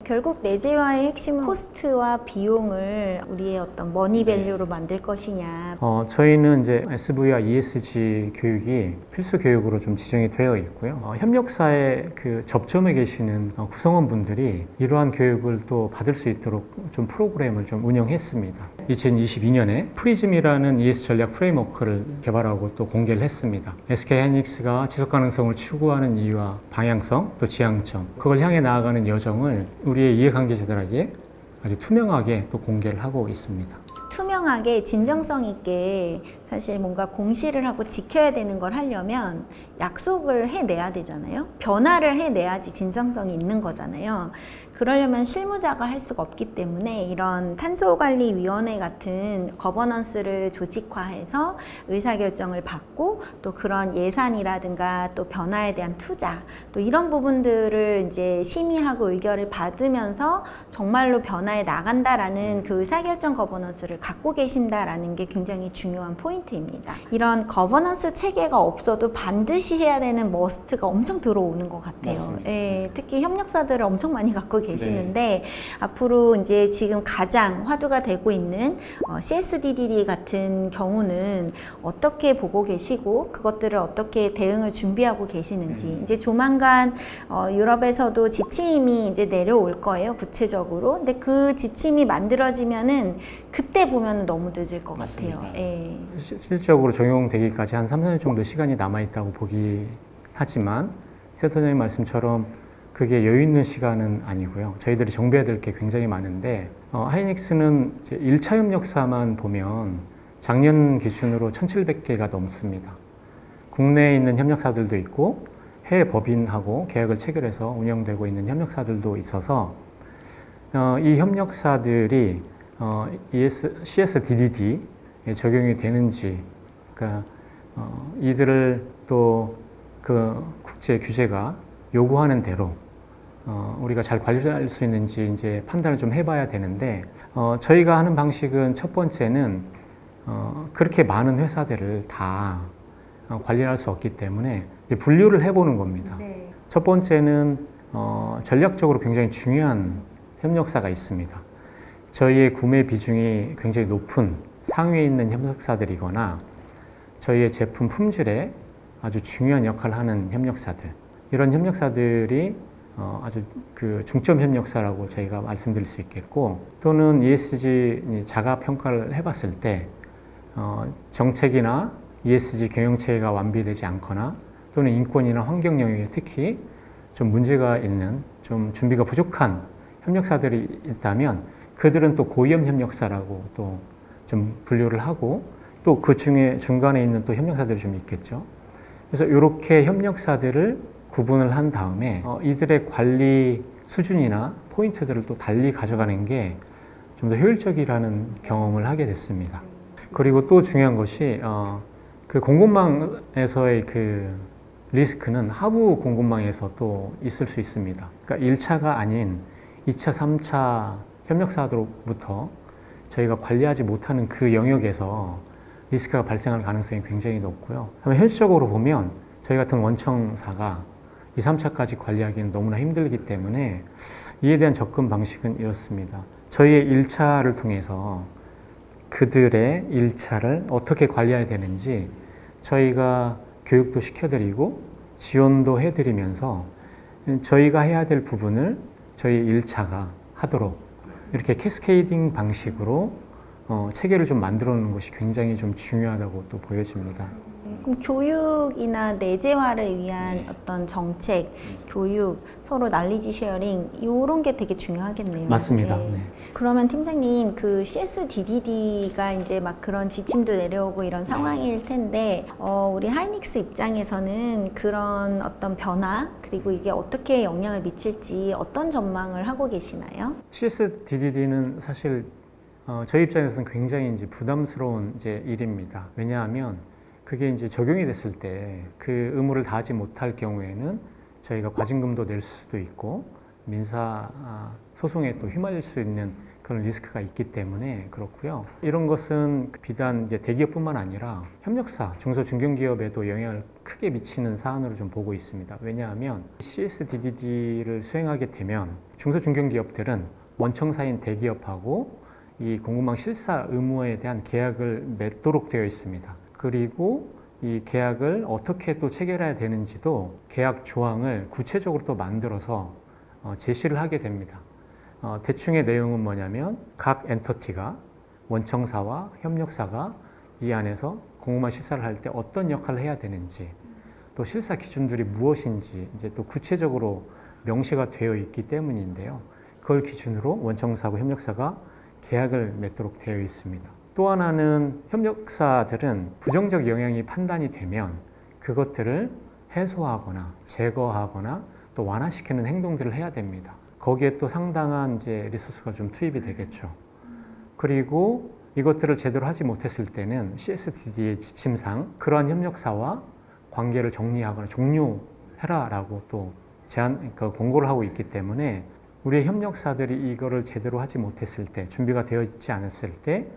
결국 내재화의 핵심은 코스트와 비용을 우리의 어떤 머니밸류로 만들 것이냐. 저희는 이제 SV와 ESG 교육이 필수 교육으로 좀 지정이 되어 있고요. 협력사의 그 접점에 계시는 구성원분들이 이러한 교육을 또 받을 수 있도록 좀 프로그램을 좀 운영했습니다. 2022년에 프리즘이라는 ESG 전략 프레임워크를 개발하고 또 공개를 했습니다. SK하이닉스가 지속 가능성을 추구하는 이유와 방향성, 또 지향점, 그걸 향해 나아가는 여정을 우리의 이해관계자들에게 아주 투명하게 또 공개를 하고 있습니다. 투명하게 진정성 있게 사실 뭔가 공시를 하고 지켜야 되는 걸 하려면 약속을 해내야 되잖아요. 변화를 해내야지 진정성이 있는 거잖아요. 그러려면 실무자가 할 수가 없기 때문에 이런 탄소관리위원회 같은 거버넌스를 조직화해서 의사결정을 받고 또 그런 예산이라든가 또 변화에 대한 투자 또 이런 부분들을 이제 심의하고 의결을 받으면서 정말로 변화에 나간다라는 그 의사결정 거버넌스를 갖고 계신다라는 게 굉장히 중요한 포인트입니다. 이런 거버넌스 체계가 없어도 반드시 해야 되는 머스트가 엄청 들어오는 것 같아요. 예, 특히 협력사들을 엄청 많이 갖고 계시는데 앞으로 이제 지금 가장 화두가 되고 있는 CSDDD 같은 경우는 어떻게 보고 계시고 그것들을 어떻게 대응을 준비하고 계시는지 이제 조만간 유럽에서도 지침이 이제 내려올 거예요, 구체적으로. 근데 그 지침이 만들어지면은 그때 보면 너무 늦을 것 같아요. 예. 실질적으로 적용되기까지 한 3, 4년 정도 시간이 남아있다고 보기 하지만 센터장님 말씀처럼 그게 여유 있는 시간은 아니고요. 저희들이 정비해야 될 게 굉장히 많은데 하이닉스는 1차 협력사만 보면 작년 기준으로 1,700개가 넘습니다. 국내에 있는 협력사들도 있고 해외 법인하고 계약을 체결해서 운영되고 있는 협력사들도 있어서 이 협력사들이 CSDDD에 적용이 되는지, 그러니까 이들을 또 그 국제 규제가 요구하는 대로 우리가 잘 관리할 수 있는지 이제 판단을 좀 해봐야 되는데 저희가 하는 방식은 첫 번째는 그렇게 많은 회사들을 다 관리할 수 없기 때문에 이제 분류를 해보는 겁니다. 네. 첫 번째는 전략적으로 굉장히 중요한 협력사가 있습니다. 저희의 구매 비중이 굉장히 높은 상위에 있는 협력사들이거나 저희의 제품 품질에 아주 중요한 역할을 하는 협력사들, 이런 협력사들이 아주 그 중점 협력사라고 저희가 말씀드릴 수 있겠고, 또는 ESG 자가 평가를 해봤을 때 정책이나 ESG 경영체계가 완비되지 않거나 또는 인권이나 환경 영역에 특히 좀 문제가 있는, 좀 준비가 부족한 협력사들이 있다면 그들은 또 고위험 협력사라고 또 좀 분류를 하고, 또 그 중에 중간에 있는 또 협력사들이 좀 있겠죠. 그래서 이렇게 협력사들을 구분을 한 다음에 이들의 관리 수준이나 포인트들을 또 달리 가져가는 게 좀 더 효율적이라는 경험을 하게 됐습니다. 그리고 또 중요한 것이 그 공급망에서의 그 리스크는 하부 공급망에서 또 있을 수 있습니다. 그러니까 1차가 아닌 2차, 3차 협력사로부터 저희가 관리하지 못하는 그 영역에서 리스크가 발생할 가능성이 굉장히 높고요. 현실적으로 보면 저희 같은 원청사가 2, 3차까지 관리하기는 너무나 힘들기 때문에 이에 대한 접근 방식은 이렇습니다. 저희의 1차를 통해서 그들의 1차를 어떻게 관리해야 되는지 저희가 교육도 시켜드리고 지원도 해드리면서 저희가 해야 될 부분을 저희 1차가 하도록 이렇게 캐스케이딩 방식으로 체계를 좀 만들어 놓는 것이 굉장히 좀 중요하다고 또 보여집니다. 그럼 교육이나 내재화를 위한 어떤 정책, 교육, 서로 난리지 쉐어링 이런 게 되게 중요하겠네요. 맞습니다. 네. 네. 그러면 팀장님 그 CSDDD가 이제 막 그런 지침도 내려오고 이런 상황일 텐데 우리 하이닉스 입장에서는 그런 어떤 변화 그리고 이게 어떻게 영향을 미칠지 어떤 전망을 하고 계시나요? CSDDD는 사실 저희 입장에서는 굉장히 이제 부담스러운 이제 일입니다. 왜냐하면 그게 이제 적용이 됐을 때 그 의무를 다하지 못할 경우에는 저희가 과징금도 낼 수도 있고 민사 소송에 또 휘말릴 수 있는 그런 리스크가 있기 때문에 그렇고요. 이런 것은 비단 이제 대기업뿐만 아니라 협력사, 중소 중견기업에도 영향을 크게 미치는 사안으로 좀 보고 있습니다. 왜냐하면 CSDDD를 수행하게 되면 중소 중견기업들은 원청사인 대기업하고 이 공급망 실사 의무에 대한 계약을 맺도록 되어 있습니다. 그리고 이 계약을 어떻게 또 체결해야 되는지도 계약 조항을 구체적으로 또 만들어서 제시를 하게 됩니다. 대충의 내용은 뭐냐면 각 엔터티가 원청사와 협력사가 이 안에서 공급망 실사를 할 때 어떤 역할을 해야 되는지 또 실사 기준들이 무엇인지 이제 또 구체적으로 명시가 되어 있기 때문인데요. 그걸 기준으로 원청사하고 협력사가 계약을 맺도록 되어 있습니다. 또 하나는 협력사들은 부정적 영향이 판단이 되면 그것들을 해소하거나 제거하거나 또 완화시키는 행동들을 해야 됩니다. 거기에 또 상당한 이제 리소스가 좀 투입이 되겠죠. 그리고 이것들을 제대로 하지 못했을 때는 CSDD의 지침상 그러한 협력사와 관계를 정리하거나 종료해라라고 또 권고를 하고 있기 때문에 우리의 협력사들이 이거를 제대로 하지 못했을 때, 준비가 되어 있지 않았을 때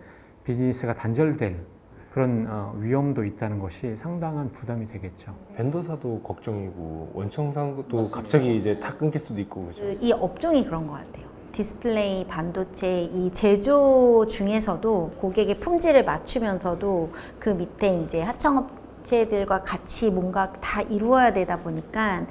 비즈니스가 단절될 그런 위험도 있다는 것이 상당한 부담이 되겠죠. 벤더사도 걱정이고 원청사도 갑자기 이제 다 끊길 수도 있고 그렇죠. 이 업종이 그런 것 같아요. 디스플레이, 반도체 이 제조 중에서도 고객의 품질을 맞추면서도 그 밑에 이제 하청업체들과 같이 뭔가 다 이루어야 되다 보니까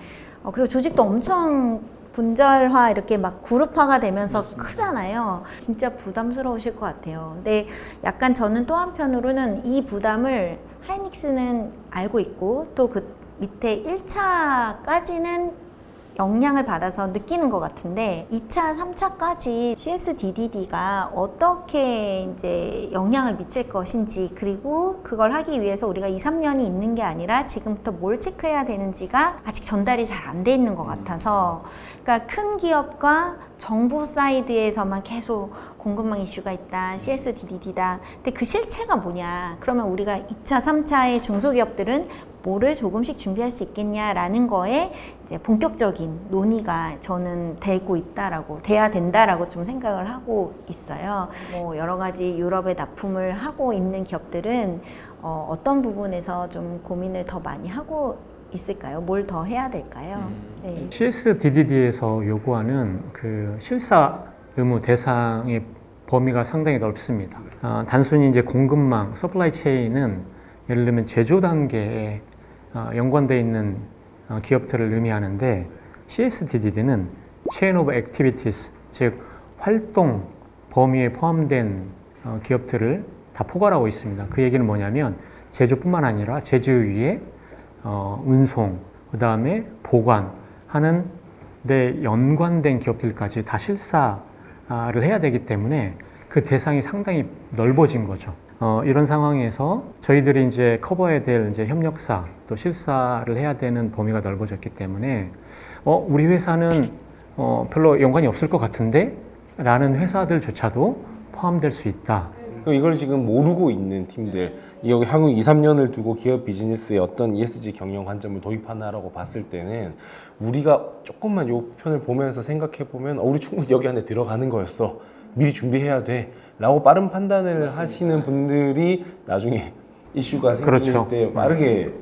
그리고 조직도 엄청 분절화 이렇게 막 그룹화가 되면서 맞습니다. 크잖아요. 진짜 부담스러우실 것 같아요. 근데 약간 저는 또 한편으로는 이 부담을 하이닉스는 알고 있고 또 그 밑에 1차까지는 영향을 받아서 느끼는 것 같은데 2차, 3차까지 CSDDD가 어떻게 이제 영향을 미칠 것인지 그리고 그걸 하기 위해서 우리가 2, 3년이 있는 게 아니라 지금부터 뭘 체크해야 되는지가 아직 전달이 잘 안 돼 있는 것 같아서 그러니까 큰 기업과 정부 사이드에서만 계속 공급망 이슈가 있다, CSDDD다. 근데 그 실체가 뭐냐? 그러면 우리가 2차, 3차의 중소기업들은 뭐를 조금씩 준비할 수 있겠냐라는 거에 이제 본격적인 논의가 저는 돼야 된다라고 좀 생각을 하고 있어요. 뭐 여러 가지 유럽에 납품을 하고 있는 기업들은 어떤 부분에서 좀 고민을 더 많이 하고 있을까요? 뭘 더 해야 될까요? 네. CSDDD에서 요구하는 그 실사 의무 대상의 범위가 상당히 넓습니다. 단순히 이제 공급망, 서플라이 체인은 예를 들면 제조 단계에 연관되어 있는 기업들을 의미하는데 CSDD는 Chain of Activities, 즉 활동 범위에 포함된 기업들을 다 포괄하고 있습니다. 그 얘기는 뭐냐면 제조뿐만 아니라 제조 위에 운송, 그 다음에 보관하는 데 연관된 기업들까지 다 실사를 해야 되기 때문에 그 대상이 상당히 넓어진 거죠. 이런 상황에서 저희들이 이제 커버해야 될 이제 협력사 또 실사를 해야 되는 범위가 넓어졌기 때문에 우리 회사는 별로 연관이 없을 것 같은데 라는 회사들조차도 포함될 수 있다. 이걸 지금 모르고 있는 팀들, 여기 향후 2, 3년을 두고 기업 비즈니스에 어떤 ESG 경영 관점을 도입하나라고 봤을 때는 우리가 조금만 이 편을 보면서 생각해 보면 우리 충분히 여기 안에 들어가는 거였어. 미리 준비해야 돼. 라고 빠른 판단을 하시는 분들이 나중에 이슈가 생길 그렇죠. 때 빠르게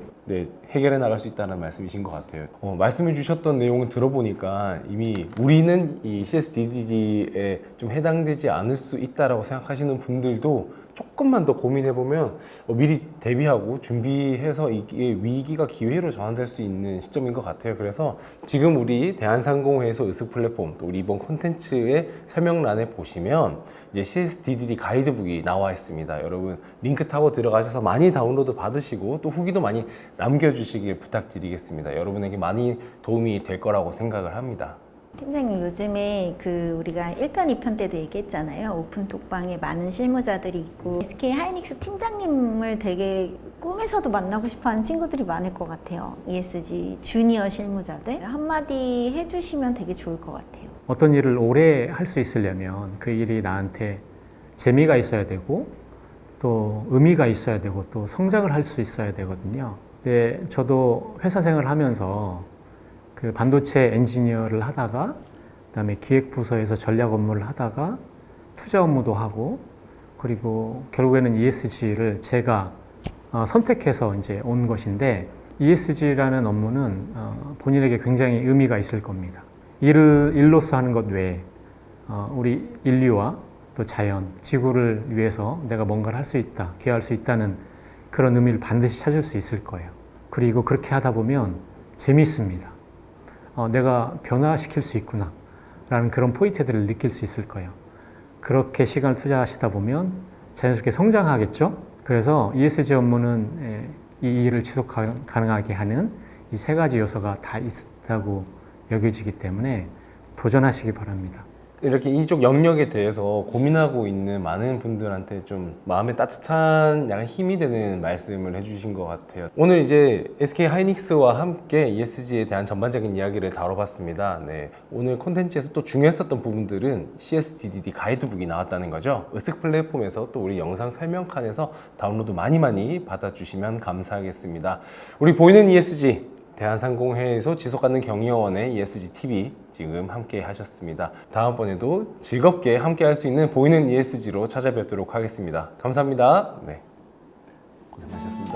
해결해 나갈 수 있다는 말씀이신 것 같아요. 말씀해 주셨던 내용을 들어보니까 이미 우리는 이 CSDDD에 좀 해당되지 않을 수 있다라고 생각하시는 분들도 조금만 더 고민해 보면 미리 대비하고 준비해서 이게 위기가 기회로 전환될 수 있는 시점인 것 같아요. 그래서 지금 우리 대한상공회에서 의습 플랫폼 또 우리 이번 콘텐츠의 설명란에 보시면 이제 CSDDD 가이드북이 나와 있습니다. 여러분 링크 타고 들어가셔서 많이 다운로드 받으시고 또 후기도 많이 남겨주시길 부탁드리겠습니다. 여러분에게 많이 도움이 될 거라고 생각을 합니다. 팀장님 요즘에 우리가 1편, 2편 때도 얘기했잖아요. 오픈톡방에 많은 실무자들이 있고 SK 하이닉스 팀장님을 되게 꿈에서도 만나고 싶어하는 친구들이 많을 것 같아요. ESG 주니어 실무자들 한마디 해주시면 되게 좋을 것 같아요. 어떤 일을 오래 할 수 있으려면 그 일이 나한테 재미가 있어야 되고 또 의미가 있어야 되고 또 성장을 할 수 있어야 되거든요. 근데 저도 회사 생활을 하면서 그 반도체 엔지니어를 하다가 그다음에 기획부서에서 전략 업무를 하다가 투자 업무도 하고 그리고 결국에는 ESG를 제가 선택해서 이제 온 것인데 ESG라는 업무는 본인에게 굉장히 의미가 있을 겁니다. 일로서 하는 것 외에 우리 인류와 또 자연, 지구를 위해서 내가 뭔가를 할 수 있다, 기여할 수 있다는 그런 의미를 반드시 찾을 수 있을 거예요. 그리고 그렇게 하다 보면 재미있습니다. 내가 변화시킬 수 있구나 라는 그런 포인트들을 느낄 수 있을 거예요. 그렇게 시간을 투자하시다 보면 자연스럽게 성장하겠죠. 그래서 ESG 업무는 이 일을 지속 가능하게 하는 이 세 가지 요소가 다 있다고 여겨지기 때문에 도전하시기 바랍니다. 이렇게 이쪽 영역에 대해서 고민하고 있는 많은 분들한테 좀 마음에 따뜻한 약간 힘이 되는 말씀을 해주신 것 같아요. 오늘 이제 SK 하이닉스와 함께 ESG에 대한 전반적인 이야기를 다뤄봤습니다. 네, 오늘 콘텐츠에서 또 중요했었던 부분들은 CSDDD 가이드북이 나왔다는 거죠. 으쓱 플랫폼에서 또 우리 영상 설명칸에서 다운로드 많이 받아주시면 감사하겠습니다. 우리 보이는 ESG 대한상공회에서 지속가능 경영원의 ESG TV 지금 함께 하셨습니다. 다음번에도 즐겁게 함께 할 수 있는 보이는 ESG로 찾아뵙도록 하겠습니다. 감사합니다. 네, 고생하셨습니다.